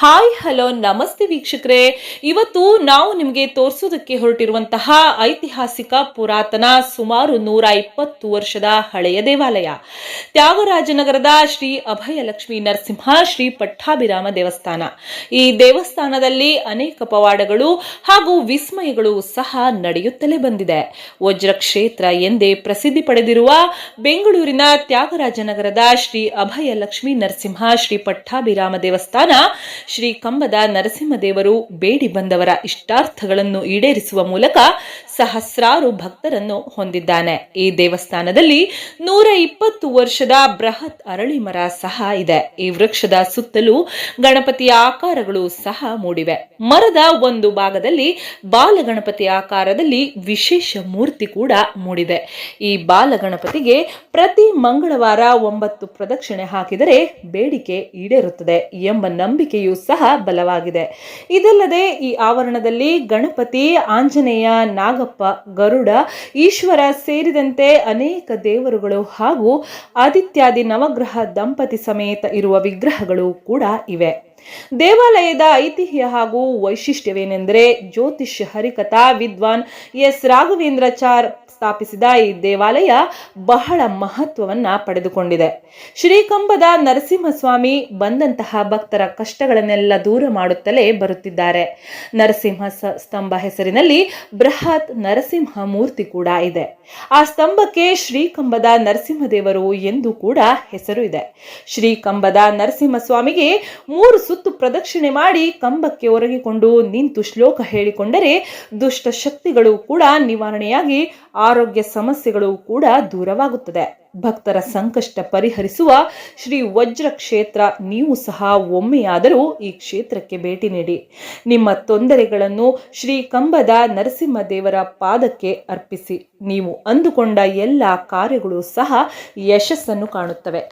Hi hello ನಮಸ್ತೆ ವೀಕ್ಷಕರೇ, ಇವತ್ತು ನಾವು ನಿಮಗೆ ತೋರಿಸೋದಕ್ಕೆ ಹೊರಟಿರುವಂತಹ ಐತಿಹಾಸಿಕ ಪುರಾತನ ಸುಮಾರು 120 ವರ್ಷದ ಹಳೆಯ ದೇವಾಲಯ ತ್ಯಾಗರಾಜನಗರದ ಶ್ರೀ ಅಭಯಲಕ್ಷ್ಮೀ ನರಸಿಂಹ ಶ್ರೀ ಪಟ್ಟಾಭಿರಾಮ ದೇವಸ್ಥಾನ. ಈ ದೇವಸ್ಥಾನದಲ್ಲಿ ಅನೇಕ ಪವಾಡಗಳು ಹಾಗೂ ವಿಸ್ಮಯಗಳು ಸಹ ನಡೆಯುತ್ತಲೇ ಬಂದಿದೆ. ವಜ್ರ ಕ್ಷೇತ್ರ ಎಂದೇ ಪ್ರಸಿದ್ಧಿ ಪಡೆದಿರುವ ಬೆಂಗಳೂರಿನ ತ್ಯಾಗರಾಜನಗರದ ಶ್ರೀ ಅಭಯಲಕ್ಷ್ಮೀ ನರಸಿಂಹ ಶ್ರೀ ಪಟ್ಟಾಭಿರಾಮ ದೇವಸ್ಥಾನ ಶ್ರೀ ಕಂಬದ ನರಸಿಂಹದೇವರು ಬೇಡಿ ಬಂದವರ ಇಷ್ಟಾರ್ಥಗಳನ್ನು ಈಡೇರಿಸುವ ಮೂಲಕ ಸಹಸ್ರಾರು ಭಕ್ತರನ್ನು ಹೊಂದಿದ್ದಾನೆ. ಈ ದೇವಸ್ಥಾನದಲ್ಲಿ 120 ವರ್ಷದ ಬೃಹತ್ ಅರಳಿ ಮರ ಸಹ ಇದೆ. ಈ ವೃಕ್ಷದ ಸುತ್ತಲೂ ಗಣಪತಿಯ ಆಕಾರಗಳು ಸಹ ಮೂಡಿವೆ. ಮರದ ಒಂದು ಭಾಗದಲ್ಲಿ ಬಾಲಗಣಪತಿ ಆಕಾರದಲ್ಲಿ ವಿಶೇಷ ಮೂರ್ತಿ ಕೂಡ ಮೂಡಿದೆ. ಈ ಬಾಲಗಣಪತಿಗೆ ಪ್ರತಿ ಮಂಗಳವಾರ 9 ಪ್ರದಕ್ಷಿಣೆ ಹಾಕಿದರೆ ಬೇಡಿಕೆ ಈಡೇರುತ್ತದೆ ಎಂಬ ನಂಬಿಕೆಯೂ ಸಹ ಬಲವಾಗಿದೆ. ಇದಲ್ಲದೆ ಈ ಆವರಣದಲ್ಲಿ ಗಣಪತಿ, ಆಂಜನೇಯ, ನಾಗಪ್ಪ, ಗರುಡ, ಈಶ್ವರ ಸೇರಿದಂತೆ ಅನೇಕ ದೇವರುಗಳು ಹಾಗೂ ಆದಿತ್ಯಾದಿ ನವಗ್ರಹ ದಂಪತಿ ಸಮೇತ ಇರುವ ವಿಗ್ರಹಗಳು ಕೂಡ ಇವೆ. ದೇವಾಲಯದ ಐತಿಹ್ಯ ಹಾಗೂ ವೈಶಿಷ್ಟ್ಯವೇನೆಂದರೆ, ಜ್ಯೋತಿಷ್ಯ ಹರಿಕಥಾ ವಿದ್ವಾನ್ ಎಸ್ ರಾಘವೇಂದ್ರಾಚಾರ್ ಸ್ಥಾಪಿಸಿದ ಈ ದೇವಾಲಯ ಬಹಳ ಮಹತ್ವವನ್ನ ಪಡೆದುಕೊಂಡಿದೆ. ಶ್ರೀಕಂಬದ ನರಸಿಂಹಸ್ವಾಮಿ ಬಂದಂತಹ ಭಕ್ತರ ಕಷ್ಟಗಳನ್ನೆಲ್ಲ ದೂರ ಮಾಡುತ್ತಲೇ ಬರುತ್ತಿದ್ದಾರೆ. ನರಸಿಂಹ ಸ್ತಂಭ ಹೆಸರಿನಲ್ಲಿ ಬೃಹತ್ ನರಸಿಂಹ ಮೂರ್ತಿ ಕೂಡ ಇದೆ. ಆ ಸ್ತಂಭಕ್ಕೆ ಶ್ರೀಕಂಬದ ನರಸಿಂಹದೇವರು ಎಂದು ಕೂಡ ಹೆಸರು ಇದೆ. ಶ್ರೀಕಂಬದ ನರಸಿಂಹಸ್ವಾಮಿಗೆ 3 ಸುತ್ತು ಪ್ರದಕ್ಷಿಣೆ ಮಾಡಿ ಕಂಬಕ್ಕೆ ಒರಗಿಕೊಂಡು ನಿಂತು ಶ್ಲೋಕ ಹೇಳಿಕೊಂಡರೆ ದುಷ್ಟ ಶಕ್ತಿಗಳು ಕೂಡ ನಿವಾರಣೆಯಾಗಿ ಆರೋಗ್ಯ ಸಮಸ್ಯೆಗಳು ಕೂಡ ದೂರವಾಗುತ್ತದೆ. ಭಕ್ತರ ಸಂಕಷ್ಟ ಪರಿಹರಿಸುವ ಶ್ರೀ ವಜ್ರ ಕ್ಷೇತ್ರ. ನೀವು ಸಹ ಒಮ್ಮೆಯಾದರೂ ಈ ಕ್ಷೇತ್ರಕ್ಕೆ ಭೇಟಿ ನೀಡಿ ನಿಮ್ಮ ತೊಂದರೆಗಳನ್ನು ಶ್ರೀ ಕಂಬದ ನರಸಿಂಹದೇವರ ಪಾದಕ್ಕೆ ಅರ್ಪಿಸಿ. ನೀವು ಅಂದುಕೊಂಡ ಎಲ್ಲ ಕಾರ್ಯಗಳು ಸಹ ಯಶಸ್ಸನ್ನು ಕಾಣುತ್ತವೆ.